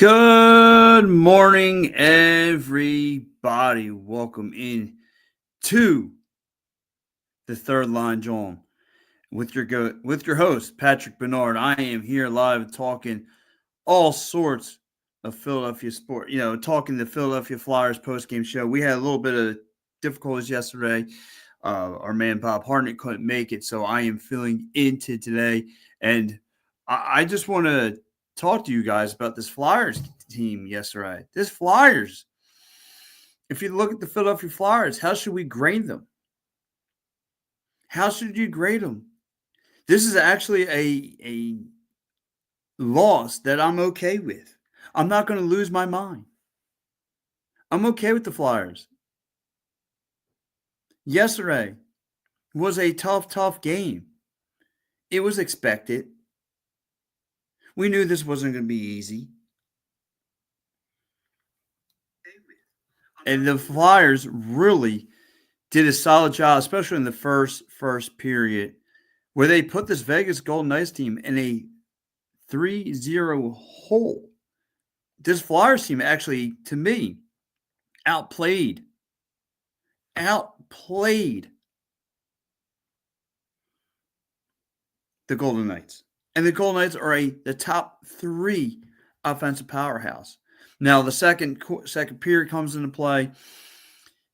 Good morning, everybody. Welcome in to the third Line Jawn with your host Patrick Bernard. I am here live talking all sorts of Philadelphia sport. Talking the Philadelphia Flyers postgame show. We had a little bit of difficulties yesterday. Our man Bob Hartnett couldn't make it, so I am filling into today, and I just want to talk to you guys about this Flyers team yesterday. This Flyers, if you look at the Philadelphia Flyers, how should we grade them? How should you grade them? This is actually a loss that I'm okay with. I'm not going to lose my mind. I'm okay with the Flyers. Yesterday was a tough game. It was expected. We knew this wasn't going to be easy. And the Flyers really did a solid job, especially in the first period, where they put this Vegas Golden Knights team in a 3-0 hole. This Flyers team actually, to me, outplayed the Golden Knights. And the Golden Knights are the top 3 offensive powerhouse. Now, the second period comes into play,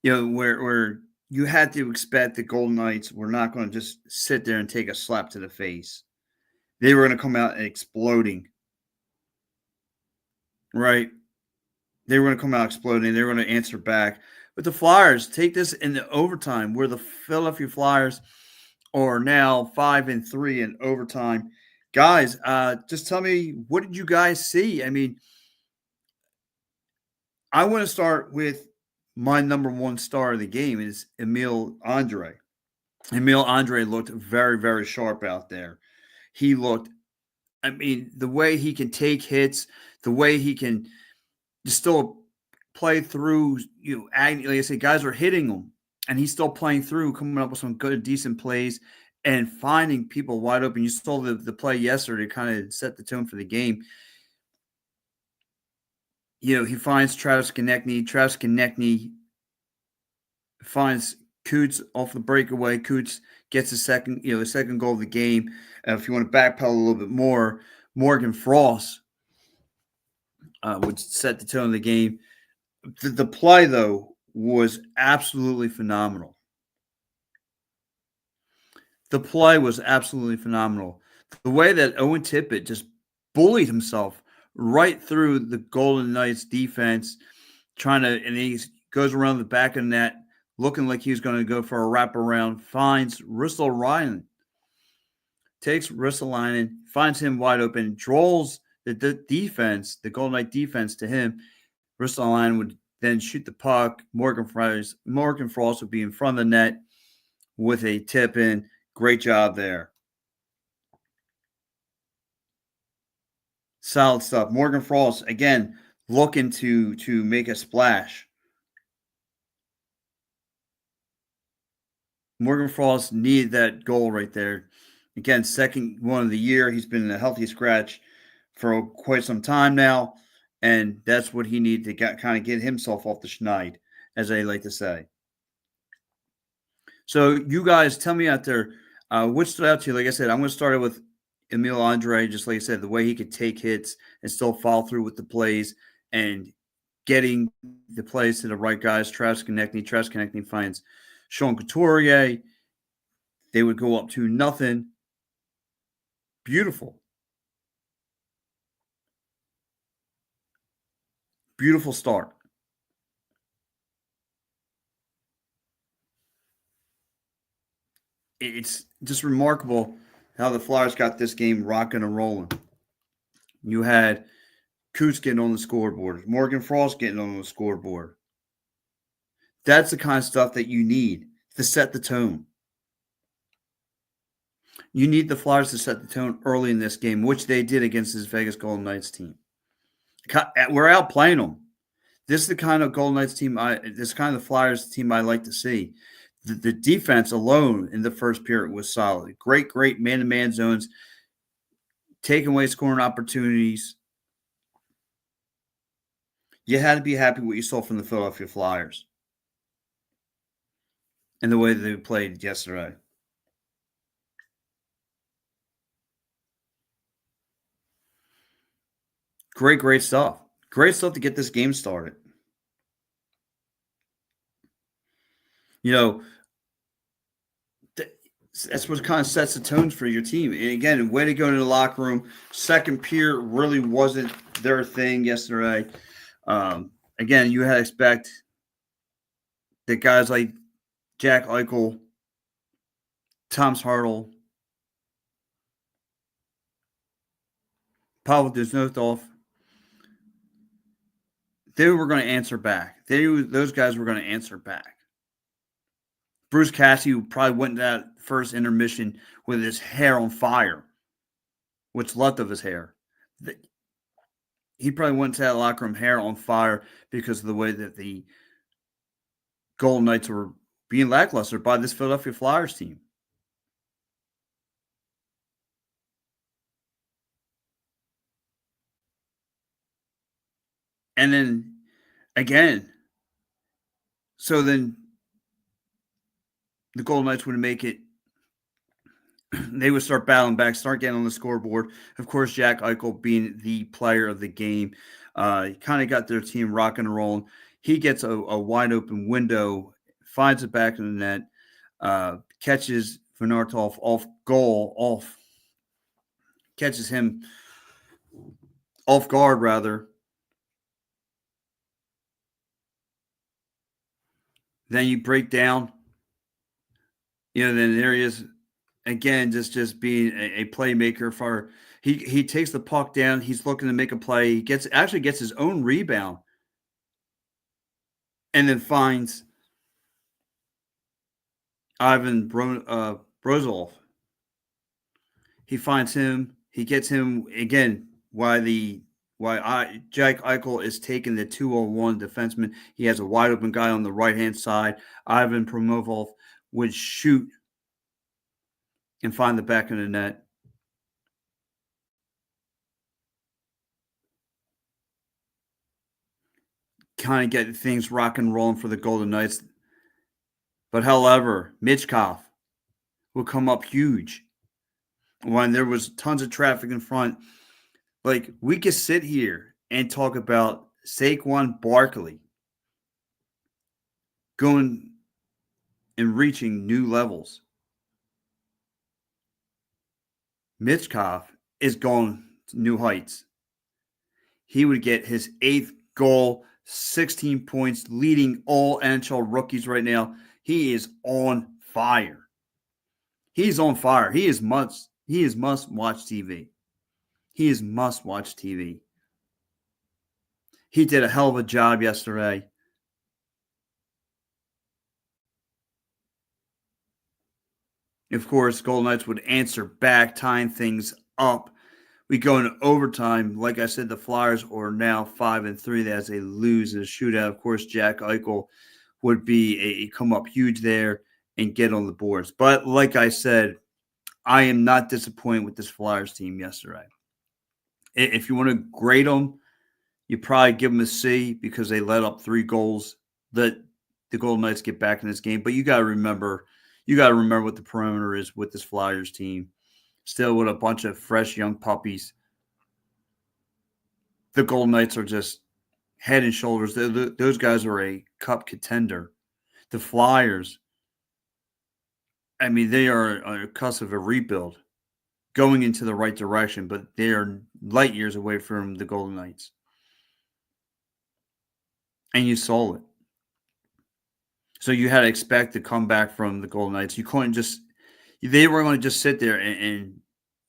where you had to expect the Golden Knights were not going to just sit there and take a slap to the face. They were going to come out exploding. Right? They were going to come out exploding. They were going to answer back. But the Flyers take this into overtime, where the Philadelphia Flyers are now 5-3 in overtime. Guys, just tell me, what did you guys see? I mean, I want to start with my number one star of the game is Emil Andre. Emil Andre looked very, very sharp out there. He looked, the way he can take hits, the way he can still play through, like I say, guys are hitting him, and he's still playing through, coming up with some good, decent plays and finding people wide open. You saw the play yesterday to kind of set the tone for the game. He finds Travis Konechny. Travis Konechny finds Coots off the breakaway. Coots gets the second goal of the game. If you want to backpedal a little bit more, Morgan Frost would set the tone of the game. The play, though, was absolutely phenomenal. The play was absolutely phenomenal. The way that Owen Tippett just bullied himself right through the Golden Knights defense, and he goes around the back of the net, looking like he was going to go for a wraparound, finds Ristolainen, takes Ristolainen, finds him wide open, draws the defense, the Golden Knight defense to him. Ristolainen would then shoot the puck. Morgan Frost would be in front of the net with a tip in. Great job there. Solid stuff. Morgan Frost, again, looking to make a splash. Morgan Frost needed that goal right there. Again, second one of the year. He's been in a healthy scratch for quite some time now, and that's what he needed to kind of get himself off the schneid, as I like to say. So you guys tell me out there, what stood out to you? Like I said, I'm going to start with Emil Andre, just like I said, the way he could take hits and still follow through with the plays and getting the plays to the right guys. Travis Konechny finds Sean Couturier. They would go up 2-0. Beautiful. Beautiful start. It's just remarkable how the Flyers got this game rocking and rolling. You had Coots getting on the scoreboard, Morgan Frost getting on the scoreboard. That's the kind of stuff that you need to set the tone. You need the Flyers to set the tone early in this game, which they did against this Vegas Golden Knights team. We're outplaying them. This is the kind of Golden Knights team this kind of the Flyers team I like to see. The defense alone in the first period was solid. Great man-to-man zones, taking away scoring opportunities. You had to be happy what you saw from the Philadelphia Flyers and the way that they played yesterday. Great stuff. Great stuff to get this game started. You know, that's what kind of sets the tones for your team. And again, way to go to the locker room. Second period really wasn't their thing yesterday. Again, you had to expect that guys like Jack Eichel, Thomas Hartle, Pavel Desnotov, they were going to answer back. Those guys were going to answer back. Bruce Cassidy probably went to that first intermission with his hair on fire, what's left of his hair. He probably went to that locker room hair on fire because of the way that the Golden Knights were being lackluster by this Philadelphia Flyers team. And then again, so then the Golden Knights would make it. They would start battling back, start getting on the scoreboard. Of course, Jack Eichel being the player of the game, kind of got their team rocking and rolling. He gets a wide open window, finds it back in the net, catches Venartov catches him off guard, rather. Then you break down. Then there he is again, just being a playmaker for he takes the puck down. He's looking to make a play. He gets his own rebound, and then finds Ivan Brozov. He finds him. He gets him again. Jack Eichel is taking the 2-on-1 defenseman. He has a wide open guy on the right hand side. Ivan Promovov would shoot and find the back of the net. Kind of get things rock and rolling for the Golden Knights. But however, Michkov will come up huge when there was tons of traffic in front. Like, we could sit here and talk about Saquon Barkley going and reaching new levels. Michkov is going to new heights. He would get his 8th goal, 16 points, leading all NHL rookies right now. He is on fire. He's on fire. He is must watch TV. He is must watch TV. He did a hell of a job yesterday. Of course, Golden Knights would answer back, tying things up. We go into overtime. Like I said, the Flyers are now 5-3 as they lose in a shootout. Of course, Jack Eichel would be a come up huge there and get on the boards. But like I said, I am not disappointed with this Flyers team yesterday. If you want to grade them, you probably give them a C because they let up 3 goals that the Golden Knights get back in this game. But you got to remember what the perimeter is with this Flyers team. Still with a bunch of fresh young puppies. The Golden Knights are just head and shoulders. Those guys are a cup contender. The Flyers, I mean, they are on the cusp of a rebuild, going into the right direction, but they are light years away from the Golden Knights. And you saw it. So you had to expect to come back from the Golden Knights. You couldn't just – they were going to just sit there and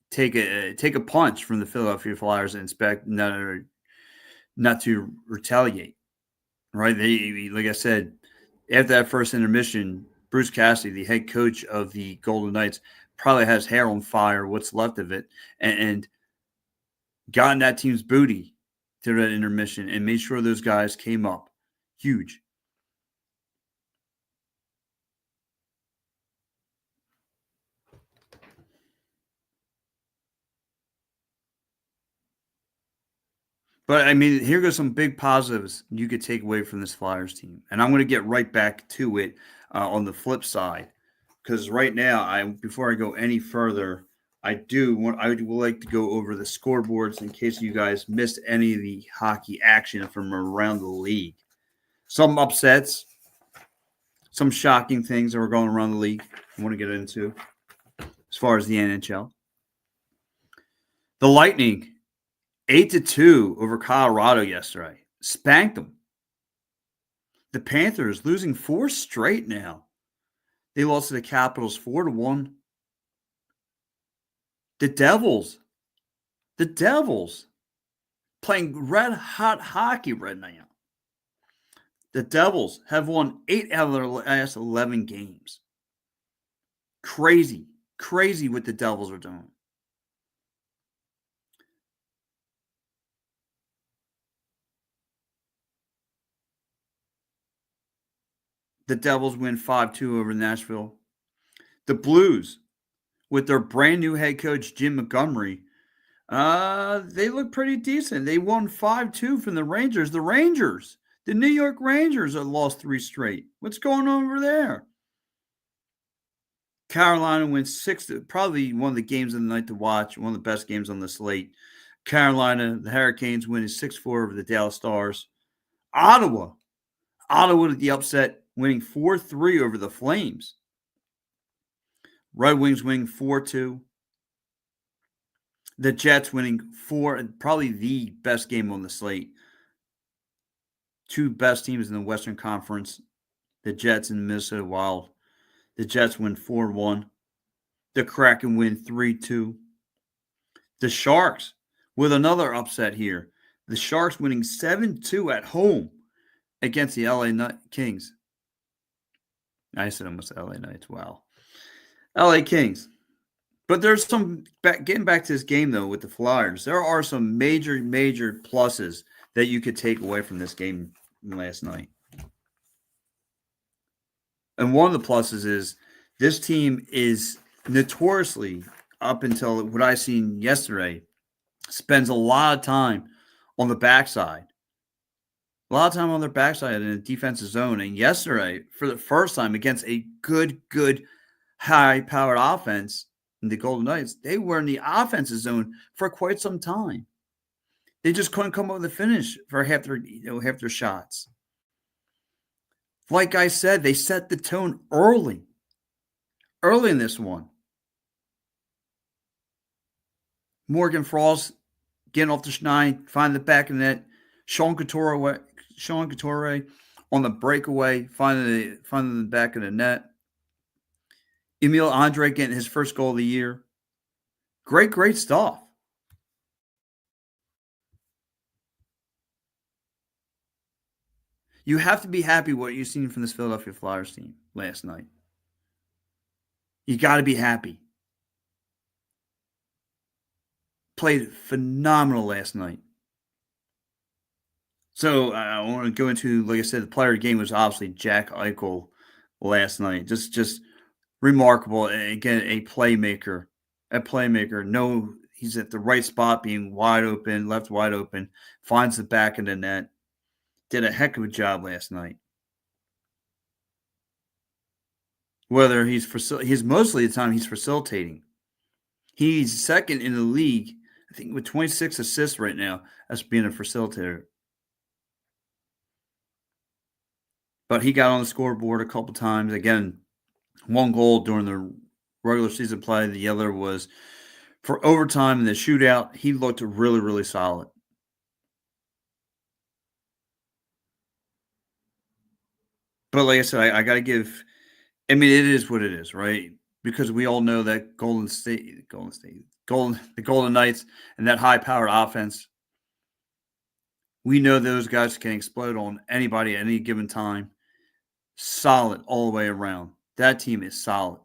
take a punch from the Philadelphia Flyers and expect not to retaliate, right? They, like I said, after that first intermission, Bruce Cassidy, the head coach of the Golden Knights, probably has hair on fire, what's left of it, and gotten that team's booty through that intermission and made sure those guys came up huge. But I mean, here goes some big positives you could take away from this Flyers team, and I'm going to get right back to it on the flip side, because right now, before I go any further, I would like to go over the scoreboards in case you guys missed any of the hockey action from around the league. Some upsets, some shocking things that were going around the league. I want to get into as far as the NHL. The Lightning 8-2 over Colorado yesterday. Spanked them. The Panthers losing 4 straight now. They lost to the Capitals 4-1. The Devils playing red hot hockey right now. The Devils have won 8 out of their last 11 games. Crazy what the Devils are doing. The Devils win 5-2 over Nashville. The Blues, with their brand new head coach, Jim Montgomery, they look pretty decent. They won 5-2 from the Rangers. The New York Rangers have lost 3 straight. What's going on over there? Carolina wins 6, probably one of the games of the night to watch, one of the best games on the slate. Carolina, the Hurricanes winning 6-4 over the Dallas Stars. Ottawa with the upset, winning 4-3 over the Flames. Red Wings winning 4-2. The Jets winning 4, probably the best game on the slate. 2 best teams in the Western Conference, the Jets and the Minnesota Wild. The Jets win 4-1. The Kraken win 3-2. The Sharks with another upset here. The Sharks winning 7-2 at home against the LA Kings. I said almost LA Knights. Wow. LA Kings. But there's some, getting back to this game, though, with the Flyers, there are some major pluses that you could take away from this game last night. And one of the pluses is this team is notoriously, up until what I seen yesterday, spends a lot of time on the backside. A lot of time on their backside in the defensive zone. And yesterday, for the first time against a good, high-powered offense in the Golden Knights, they were in the offensive zone for quite some time. They just couldn't come up with a finish for half their shots. Like I said, they set the tone early in this one. Morgan Frost getting off the schneid, finding the back of the net. Sean Couture on the breakaway, finding the back of the net. Emil Andre getting his first goal of the year. Great stuff. You have to be happy what you've seen from this Philadelphia Flyers team last night. You got to be happy. Played phenomenal last night. So I want to go into, like I said, the player of the game was obviously Jack Eichel last night. Just remarkable. Again, a playmaker. No, he's at the right spot, being left wide open, finds the back of the net. Did a heck of a job last night. Whether he's mostly the time he's facilitating. He's second in the league, I think, with 26 assists right now as being a facilitator. But he got on the scoreboard a couple times. Again, 1 goal during the regular season play. The other was for overtime in the shootout. He looked really solid. But like I said, I got to give. I mean, it is what it is, right? Because we all know that the Golden Knights, and that high-powered offense. We know those guys can explode on anybody at any given time. Solid all the way around. That team is solid.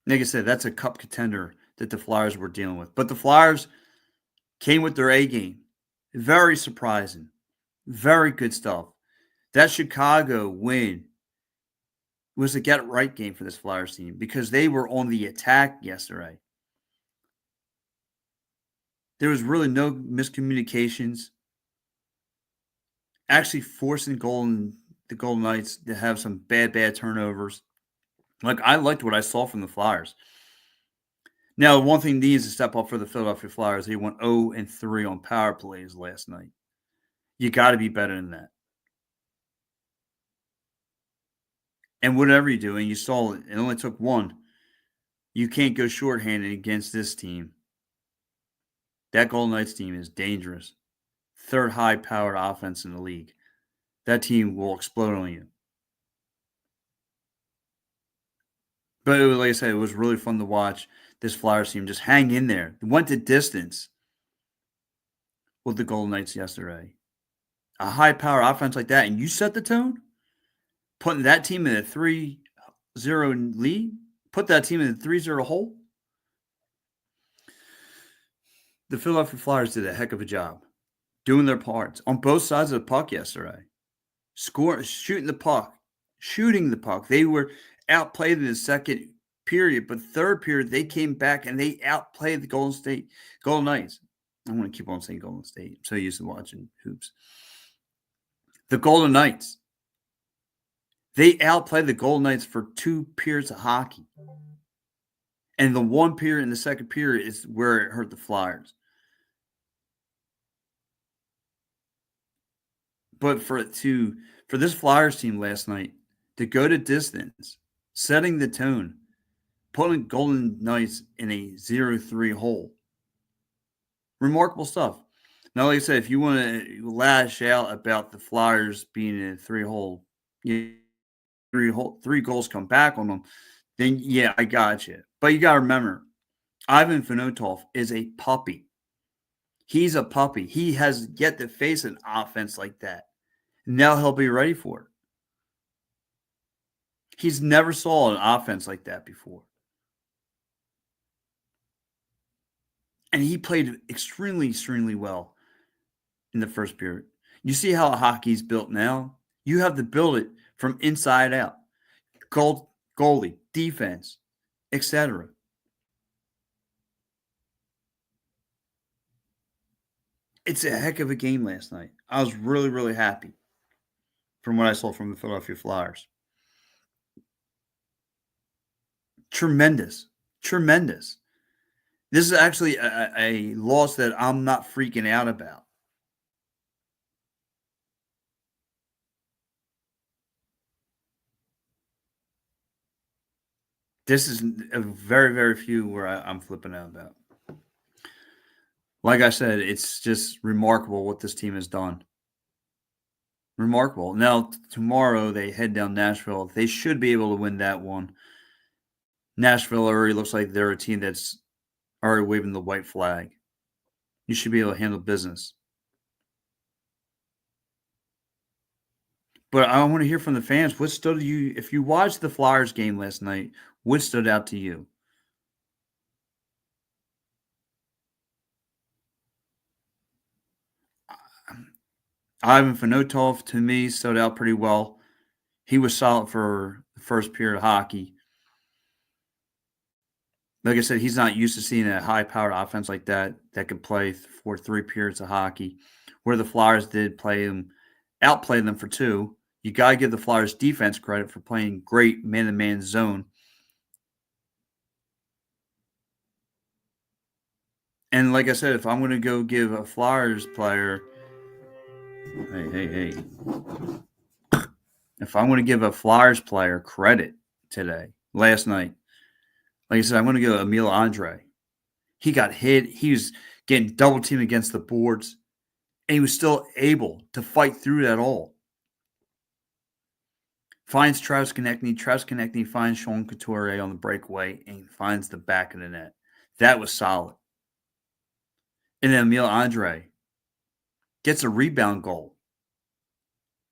Like I said, that's a cup contender that the Flyers were dealing with. But the Flyers came with their A game. Very surprising. Very good stuff. That Chicago win was a get-right game for this Flyers team because they were on the attack yesterday. There was really no miscommunications. Actually forcing the Golden Knights to have some bad turnovers. Like, I liked what I saw from the Flyers. Now, one thing needs to step up for the Philadelphia Flyers. They went 0-3 on power plays last night. You got to be better than that. And whatever you do, and you saw it only took one. You can't go shorthanded against this team. That Golden Knights team is dangerous. Third high-powered offense in the league. That team will explode on you. But like I said, it was really fun to watch this Flyers team just hang in there. It went the distance with the Golden Knights yesterday. A high-powered offense like that, and you set the tone? Putting that team in a 3-0 lead? Put that team in a 3-0 hole? The Philadelphia Flyers did a heck of a job doing their parts on both sides of the puck yesterday. Shooting the puck. They were outplayed in the second period, but third period they came back and they outplayed the Golden Knights. I want to keep on saying Golden State. I'm so used to watching hoops. The Golden Knights. They outplayed the Golden Knights for 2 periods of hockey. And the one period in the second period is where it hurt the Flyers. But for this Flyers team last night to go to distance, setting the tone, putting Golden Knights in a 0-3 hole. Remarkable stuff. Now, like I said, if you want to lash out about the Flyers being in a 3-hole, three goals come back on them, then yeah, I got you. But you got to remember, Ivan Fedotov is a puppy. He's a puppy. He has yet to face an offense like that. Now he'll be ready for it. He's never saw an offense like that before. And he played extremely well in the first period. You see how hockey's built now? You have to build it from inside out. Goalie, defense, etc. It's a heck of a game last night. I was really happy from what I saw from the Philadelphia Flyers. Tremendous. This is actually a loss that I'm not freaking out about. This is a very few where I'm flipping out about. Like I said, it's just remarkable what this team has done. Remarkable. Now, tomorrow they head down Nashville. They should be able to win that one. Nashville already looks like they're a team that's already waving the white flag. You should be able to handle business. But I want to hear from the fans. What stood you, if you watched the Flyers game last night, what stood out to you? Ivan Fedotov, to me, stood out pretty well. He was solid for the first period of hockey. Like I said, he's not used to seeing a high-powered offense like that could play for 3 periods of hockey, where the Flyers did outplay them for 2. You got to give the Flyers defense credit for playing great man-to-man zone. And like I said, if I'm going to go give a Flyers player – hey. If I'm going to give a Flyers player credit last night, like I said, I'm going to go Emil Andrae. He got hit. He was getting double teamed against the boards, and he was still able to fight through that all. Finds Travis Konechny. Travis Konechny finds Sean Couturier on the breakaway and finds the back of the net. That was solid. And then Emil Andrae gets a rebound goal.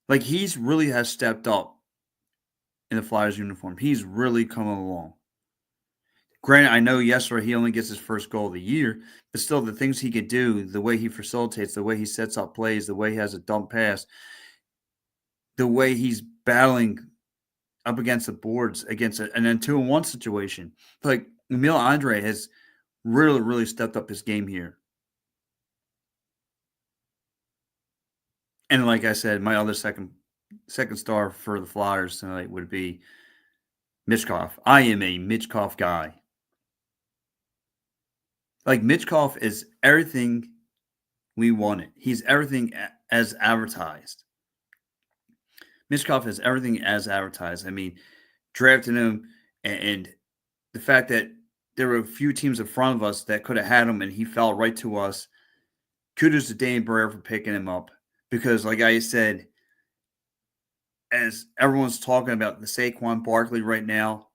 Like, he's really has stepped up in the Flyers uniform. He's really coming along. Granted, I know yesterday he only gets his first goal of the year, but still the things he could do, the way he facilitates, the way he sets up plays, the way he has a dump pass, the way he's battling up against the boards against an 2-on-1 situation. Like, Emil Andrae has really stepped up his game here. And like I said, my other second star for the Flyers tonight would be Mitchkov. I am a Mitchkov guy. Like Mitchkov is everything we wanted. He's everything as advertised. Mitchkov is everything as advertised. I mean, drafting him and the fact that there were a few teams in front of us that could have had him and he fell right to us. Kudos to Danny Briere for picking him up because, like I said, as everyone's talking about the Saquon Barkley right now,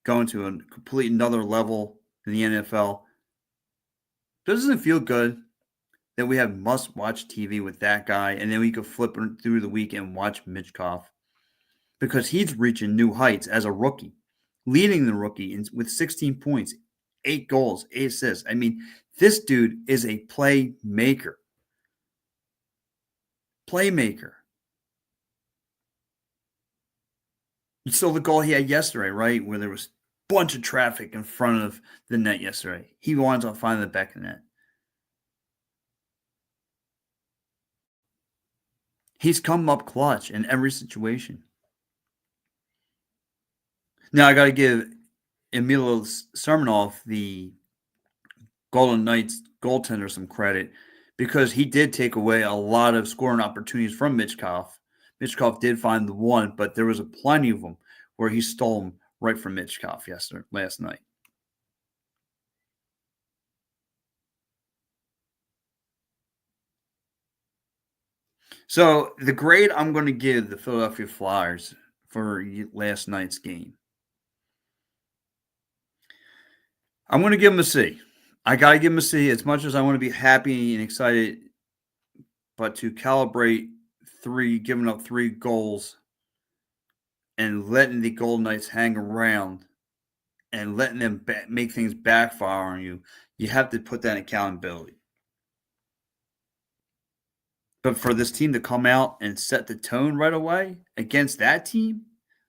going to a complete another level in the NFL, doesn't it feel good that we have must-watch TV with that guy, and then we could flip through the week and watch Mitchkov because he's reaching new heights as a rookie, leading the rookie with 16 points, 8 goals, 8 assists. I mean, this dude is a playmaker. You saw the goal he had yesterday, right? Where there was a bunch of traffic in front of the net yesterday. He winds up finding the back of the net. He's come up clutch in every situation. Now, I got to give Emilio Sermonov, the Golden Knights goaltender, some credit because he did take away a lot of scoring opportunities from Mitchkov. Mitchkov did find the one, but there was a plenty of them where he stole them right from Mitchkov last night. So the grade I'm going to give the Philadelphia Flyers for last night's game, I'm going to give them a C. I got to give them a C as much as I want to be happy and excited, but to calibrate giving up 3 goals and letting the Golden Knights hang around and letting them make things backfire on you, you have to put that in accountability. But for this team to come out and set the tone right away against that team,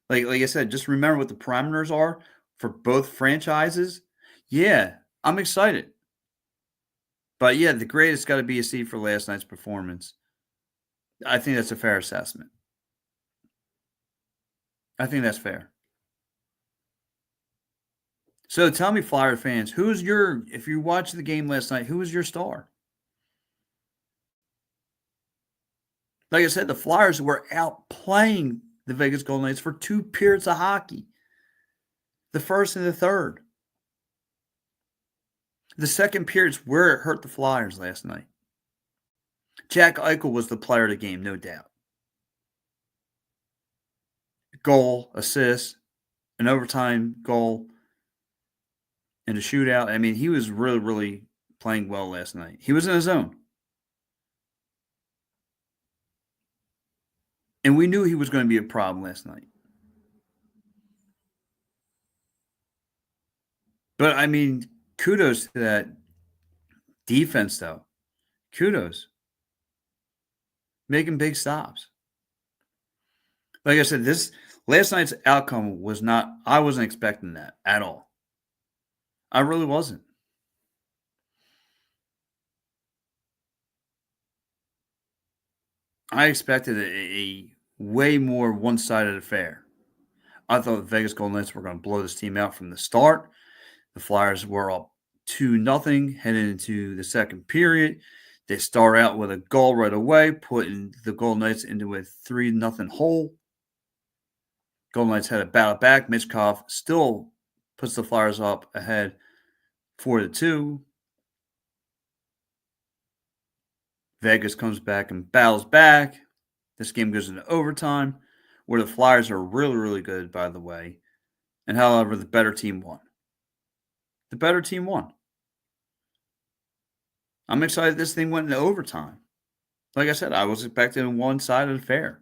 like I said, just remember what the parameters are for both franchises. Yeah, I'm excited. But yeah, the grade has got to be a C for last night's performance. I think that's a fair assessment. I think that's fair. So tell me, Flyer fans, if you watched the game last night, who was your star? Like I said, the Flyers were out playing the Vegas Golden Knights for 2 periods of hockey. The first and the third. The second period's where it hurt the Flyers last night. Jack Eichel was the player of the game, no doubt. Goal, assist, an overtime goal, and a shootout. I mean, he was really, really playing well last night. He was in his zone. And we knew he was going to be a problem last night. But, I mean, kudos to that defense, though. Kudos. Making big stops. Like I said, this last night's outcome was not – I wasn't expecting that at all. I really wasn't. I expected a way more one-sided affair. I thought the Vegas Golden Knights were going to blow this team out from the start. The Flyers were up 2-0 heading into the second period. They start out with a goal right away, putting the Golden Knights into a 3-0 hole. Golden Knights had a battle back. Mitchkov still puts the Flyers up ahead 4-2. Vegas comes back and battles back. This game goes into overtime, where the Flyers are really, really good, by the way. And however, the better team won. The better team won. I'm excited this thing went into overtime. Like I said, I was expecting a one-sided affair.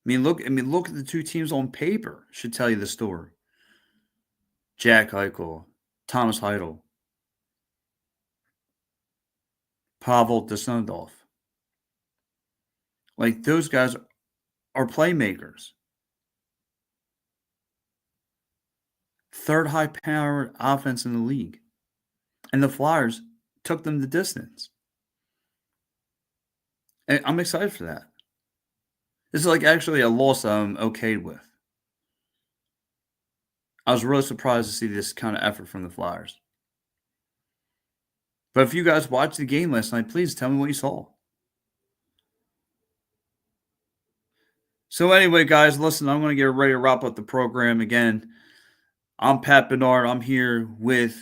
Look at the two teams on paper. Should tell you the story. Jack Eichel, Thomas Heidel, Pavel Dasundov. Like, those guys are playmakers. Third high-powered offense in the league. and the Flyers took them the distance. And I'm excited for that. This is like actually a loss I'm okay with. I was really surprised to see this kind of effort from the Flyers. But if you guys watched the game last night, please tell me what you saw. So anyway, guys, listen, I'm going to get ready to wrap up the program again. I'm Pat Bernard. I'm here with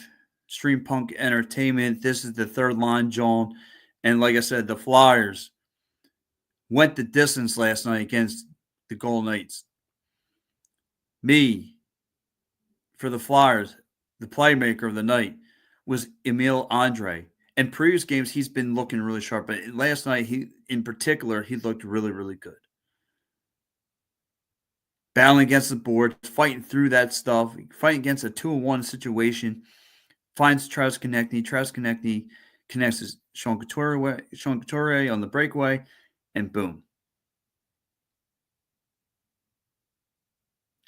StreamPunk Entertainment. This is the third line, Jawn. And like I said, the Flyers went the distance last night against the Golden Knights. Me, for the Flyers, the playmaker of the night was Emil Andre. In previous games, he's been looking really sharp, but last night, he looked really, really good. Battling against the board, fighting through that stuff, fighting against a 2-1 situation, finds Travis Konechny. Travis Konechny connects to Sean Couturier on the breakaway, and boom.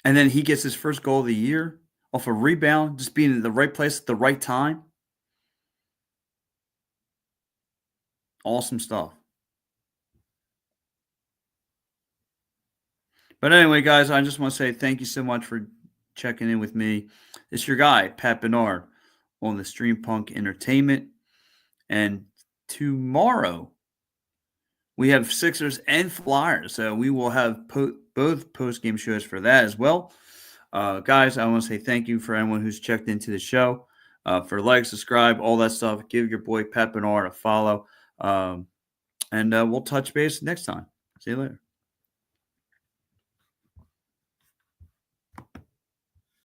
And then he gets his first goal of the year off a rebound, just being in the right place at the right time. Awesome stuff. But anyway, guys, I just want to say thank you so much for checking in with me. It's your guy, Pat Bernard, on the StreamPunk Entertainment. And tomorrow, we have Sixers and Flyers. So we will have both post-game shows for that as well. Guys, I want to say thank you for anyone who's checked into the show. For like, subscribe, all that stuff. Give your boy Pat Bernard a follow. And we'll touch base next time. See you later.